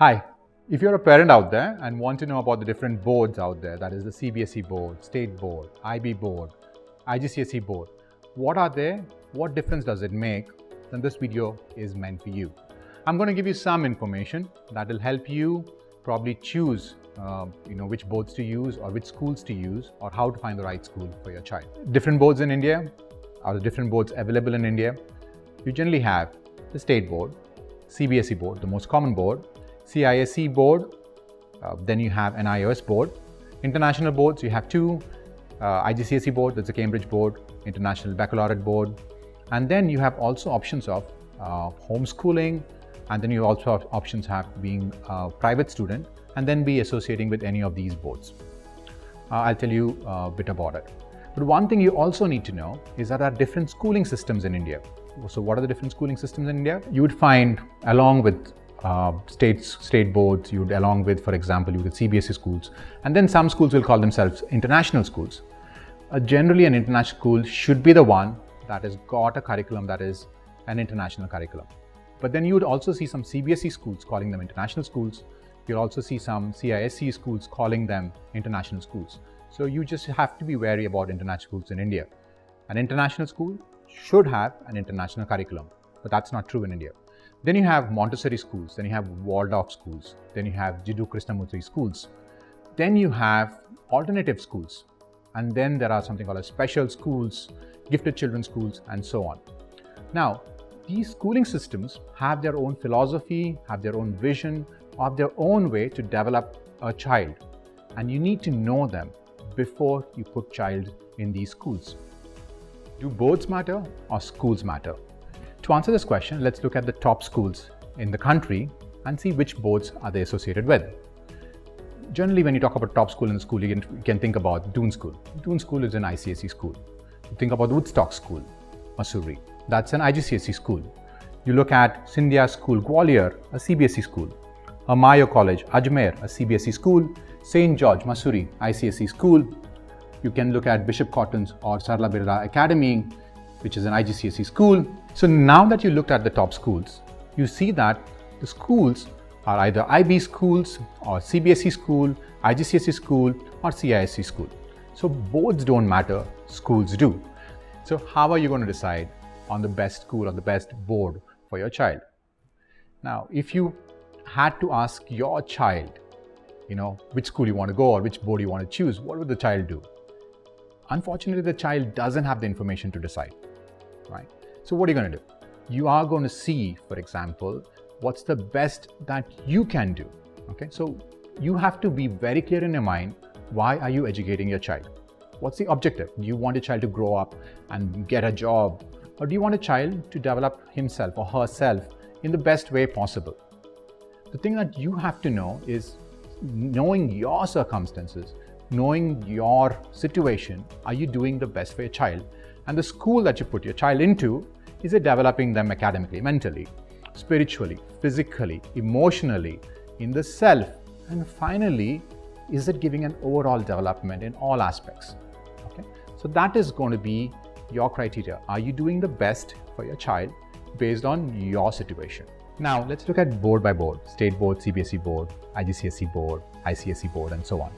Hi, if you're a parent out there and want to know about the different boards out there, that is the CBSE Board, State Board, IB Board, IGCSE Board, what are they? What difference does it make? Then this video is meant for you. I'm going to give you some information that will help you probably choose which boards to use or which schools to use or how to find the right school for your child. Different boards in India, or the different boards available in India. You generally have the State Board, CBSE Board, the most common board, CISE Board, then you have an iOS board. International boards, you have two, IGCSE Board, that's the Cambridge Board, International Baccalaureate Board, and then you have also options of homeschooling, and then you also have options of being a private student and then be associating with any of these boards. I'll tell you a bit about it. But one thing you also need to know is that there are different schooling systems in India. So what are the different schooling systems in India? You would find, along with state boards, along with, for example, you get CBSE schools, and then some schools will call themselves international schools. Generally, an international school should be the one that has got a curriculum that is an international curriculum. But then you would also see some CBSE schools calling them international schools. You'll also see some CISE schools calling them international schools. So you just have to be wary about international schools in India. An international school should have an international curriculum, but that's not true in India. Then you have Montessori schools, then you have Waldorf schools, then you have Jiddu Krishnamurti schools, then you have alternative schools, and then there are something called as special schools, gifted children schools, and so on. Now, these schooling systems have their own philosophy, have their own vision, have their own way to develop a child, and you need to know them before you put child in these schools. Do boards matter or schools matter? To answer this question, let's look at the top schools in the country and see which boards are they associated with. Generally, when you talk about top school in the school, you can think about Doon School. Doon School is an ICSE school. You think about Woodstock School, Mussoorie. That's an IGCSE school. You look at Scindia School, Gwalior, a CBSE school. Mayo College, Ajmer, a CBSE school. St. George, Mussoorie, ICSE school. You can look at Bishop Cotton's or Sarla Birla Academy, which is an IGCSE school. So now that you looked at the top schools, you see that the schools are either IB schools or CBSE school, IGCSE school or CISE school. So boards don't matter, schools do. So how are you going to decide on the best school or the best board for your child? Now, if you had to ask your child, which school you want to go or which board you want to choose, what would the child do? Unfortunately, the child doesn't have the information to decide, right? So what are you going to do? You are going to see, for example, what's the best that you can do, okay? So you have to be very clear in your mind, why are you educating your child? What's the objective? Do you want your child to grow up and get a job? Or do you want a child to develop himself or herself in the best way possible? The thing that you have to know is, knowing your circumstances, knowing your situation, are you doing the best for your child? And the school that you put your child into, is it developing them academically, mentally, spiritually, physically, emotionally, in the self? And finally, is it giving an overall development in all aspects? Okay, so that is going to be your criteria. Are you doing the best for your child based on your situation? Now, let's look at board by board, State Board, CBSE Board, IGCSE Board, ICSE Board, and so on.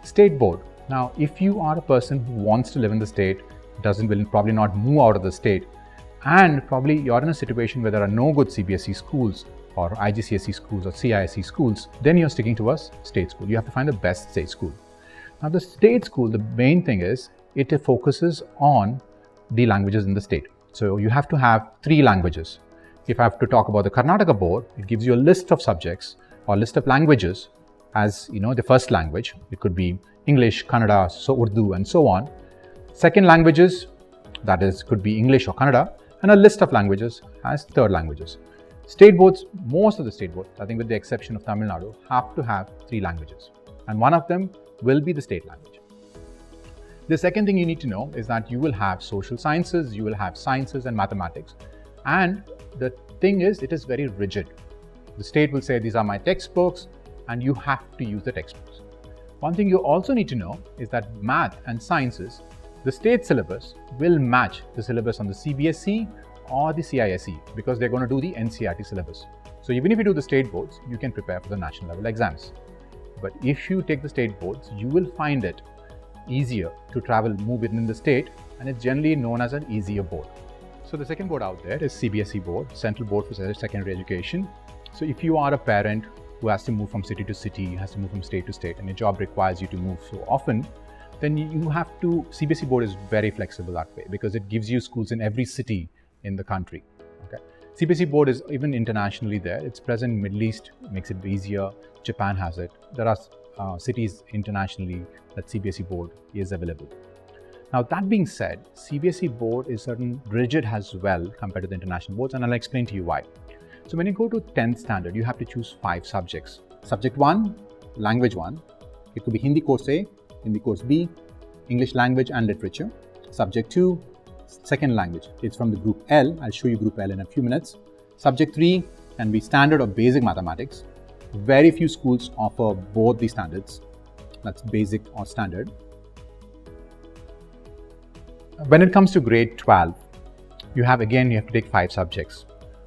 State Board. Now, if you are a person who wants to live in the state, will probably not move out of the state, and probably you're in a situation where there are no good CBSE schools or IGCSE schools or CISE schools, then you're sticking to a state school. You have to find the best state school. Now, the state school, the main thing is, it focuses on the languages in the state. So you have to have 3 languages. If I have to talk about the Karnataka board, it gives you a list of subjects or list of languages as the first language. It could be English, Kannada, so Urdu, and so on. Second languages, that is, could be English or Kannada, and a list of languages as third languages. State boards, most of the state boards, I think with the exception of Tamil Nadu, have to have 3 languages, and one of them will be the state language. The second thing you need to know is that you will have social sciences, you will have sciences and mathematics, and the thing is, it is very rigid. The state will say, these are my textbooks, and you have to use the textbooks. One thing you also need to know is that math and sciences, the state syllabus will match the syllabus on the CBSE or the CISE because they're going to do the NCERT syllabus. So even if you do the state boards, you can prepare for the national level exams. But if you take the state boards, you will find it easier to move within the state, and it's generally known as an easier board. So the second board out there is CBSE Board, Central Board for Secondary Education. So if you are a parent who has to move from city to city, has to move from state to state, and your job requires you to move so often, then you have to, CBSE Board is very flexible that way because it gives you schools in every city in the country. Okay. CBSE Board is even internationally there. It's present in Middle East, makes it easier. Japan has it. There are cities internationally that CBSE Board is available. Now that being said, CBSE Board is certain rigid as well compared to the international boards, and I'll explain to you why. So when you go to 10th standard, you have to choose 5 subjects. Subject 1, language 1. It could be Hindi course A, Hindi course B, English language and literature. Subject 2, second language. It's from the group L. I'll show you group L in a few minutes. Subject 3 can be standard or basic mathematics. Very few schools offer both the standards. That's basic or standard. When it comes to grade 12, you have to take 5 subjects.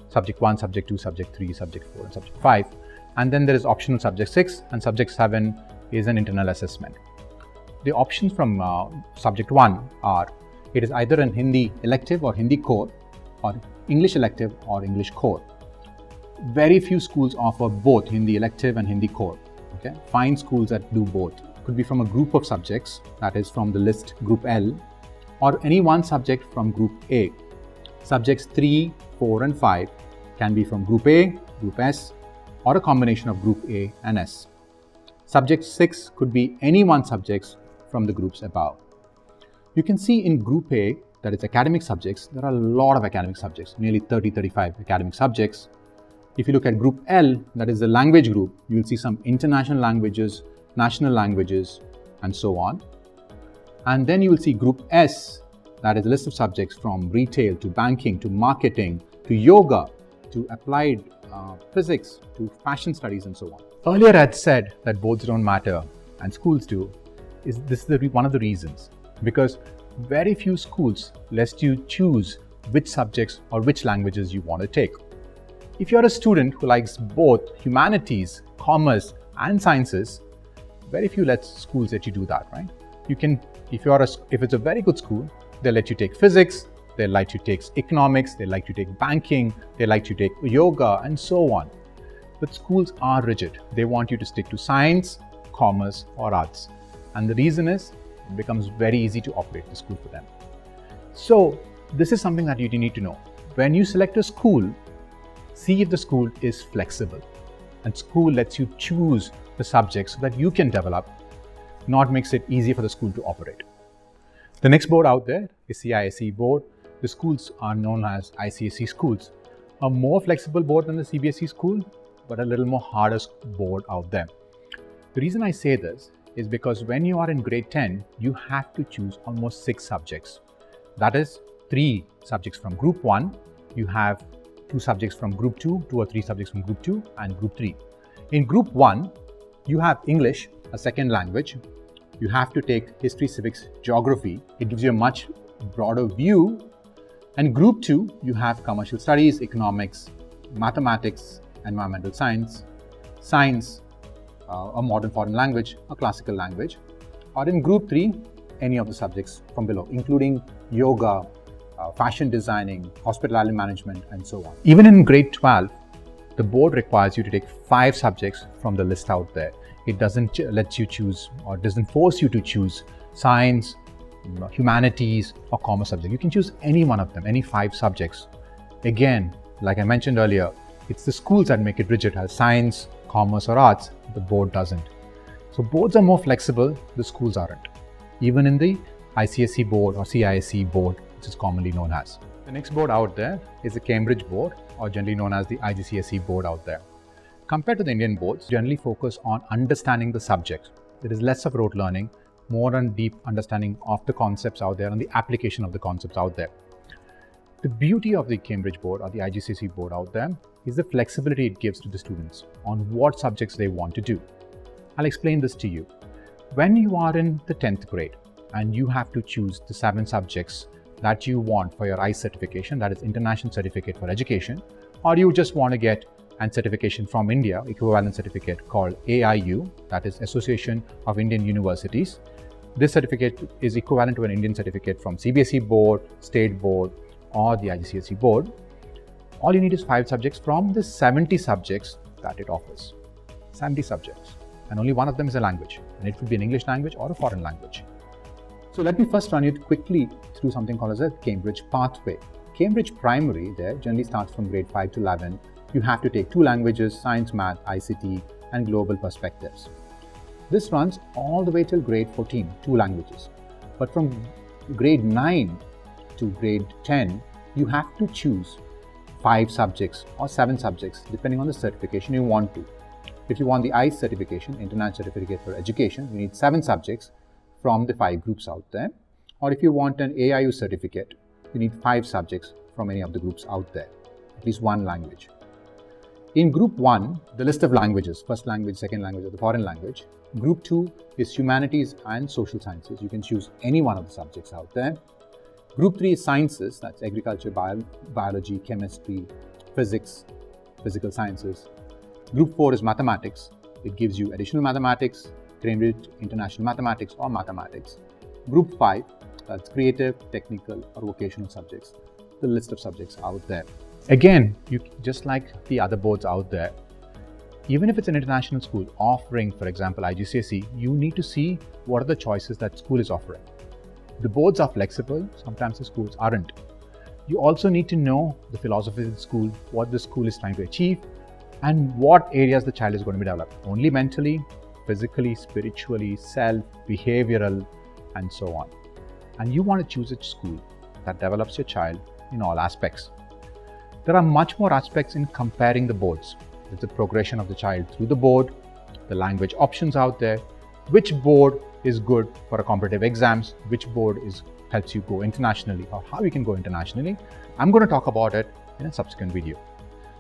Subject 1, Subject 2, Subject 3, Subject 4 and Subject 5. And then there is optional Subject 6 and Subject 7 is an internal assessment. The options from Subject 1 are, it is either an Hindi elective or Hindi core, or English elective or English core. Very few schools offer both Hindi elective and Hindi core. Okay? Find schools that do both. Could be from a group of subjects, that is from the list group L, or any one subject from group A. Subjects 3, 4 and 5 can be from group A, group S, or a combination of group A and S. Subject 6 could be any one subjects from the groups above. You can see in group A, that is academic subjects, there are a lot of academic subjects, nearly 30-35 academic subjects. If you look at group L, that is the language group, you will see some international languages, national languages, and so on. And then you will see group S, that is a list of subjects from retail to banking to marketing to yoga to applied physics to fashion studies and so on. Earlier I had said that boards don't matter and schools do. This is one of the reasons, because very few schools let you choose which subjects or which languages you want to take. If you're a student who likes both humanities, commerce and sciences, very few schools let you do that, right? You can, if it's a very good school, they'll let you take physics, they'll let you take economics, they'll let you take banking, they'll let you take yoga and so on. But schools are rigid. They want you to stick to science, commerce or arts. And the reason is, it becomes very easy to operate the school for them. So this is something that you need to know. When you select a school, see if the school is flexible. And school lets you choose the subjects so that you can develop, not makes it easier for the school to operate. The next board out there is the ICSE Board. The schools are known as ICSE schools. A more flexible board than the CBSE school, but a little more harder board out there. The reason I say this is because when you are in grade 10, you have to choose almost 6 subjects. That is 3 subjects from group 1. You have 2 subjects from group 2, 2 or 3 subjects from group 2 and group 3. In group 1, you have English, a second language. You have to take history, civics, geography. It gives you a much broader view. And group 2, you have commercial studies, economics, mathematics, environmental science, science, a modern foreign language, a classical language. Or in group 3, any of the subjects from below, including yoga, fashion designing, hospitality management, and so on. Even in grade 12, the board requires you to take 5 subjects from the list out there. It doesn't let you choose or doesn't force you to choose science, humanities, or commerce subject. You can choose any one of them, any 5 subjects. Again, like I mentioned earlier, it's the schools that make it rigid as science, commerce, or arts. The board doesn't. So boards are more flexible, the schools aren't. Even in the ICSE Board or CISE Board, which is commonly known as. The next board out there is the Cambridge Board, or generally known as the IGCSE Board out there. Compared to the Indian boards, generally focus on understanding the subject. There is less of rote learning, more on deep understanding of the concepts out there and the application of the concepts out there. The beauty of the Cambridge Board or the IGCSE Board out there is the flexibility it gives to the students on what subjects they want to do. I'll explain this to you. When you are in the 10th grade and you have to choose the 7 subjects that you want for your ICE certification, that is International Certificate for Education, or you just want to get a certification from India, equivalent certificate called AIU, that is Association of Indian Universities. This certificate is equivalent to an Indian certificate from CBSE Board, State Board, or the IGCSE Board. All you need is 5 subjects from the 70 subjects that it offers. 70 subjects. And only one of them is a language. And it could be an English language or a foreign language. So let me first run you quickly through something called as a Cambridge pathway. Cambridge primary there generally starts from grade 5 to 11. You have to take 2 languages, science, math, ICT, and global perspectives. This runs all the way till grade 14, 2 languages. But from grade 9 to grade 10, you have to choose 5 subjects or 7 subjects depending on the certification you want to. If you want the ICE certification, International Certificate for Education, you need 7 subjects from the 5 groups out there. Or if you want an AIU certificate, you need 5 subjects from any of the groups out there, at least 1 language. In Group 1, the list of languages, first language, second language, or the foreign language. Group 2 is Humanities and Social Sciences. You can choose any one of the subjects out there. Group 3 is Sciences, that's Agriculture, Biology, Chemistry, Physics, Physical Sciences. Group 4 is Mathematics. It gives you additional mathematics, Cambridge International Mathematics, or mathematics. Group 5, that's Creative, Technical, or Vocational subjects. The list of subjects out there. Again, just like the other boards out there, even if it's an international school offering, for example, IGCSE, you need to see what are the choices that school is offering. The boards are flexible, sometimes the schools aren't. You also need to know the philosophy of the school, what the school is trying to achieve, and what areas the child is going to be developed. Only mentally, physically, spiritually, self, behavioral, and so on. And you want to choose a school that develops your child in all aspects. There are much more aspects in comparing the boards. There's the progression of the child through the board, the language options out there, which board is good for a competitive exams, which board helps you go internationally, or how you can go internationally. I'm going to talk about it in a subsequent video.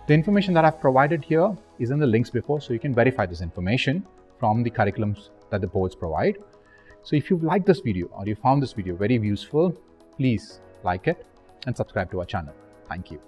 The information that I've provided here is in the links before, so you can verify this information from the curriculums that the boards provide. So if you've liked this video or you found this video very useful, please like it and subscribe to our channel. Thank you.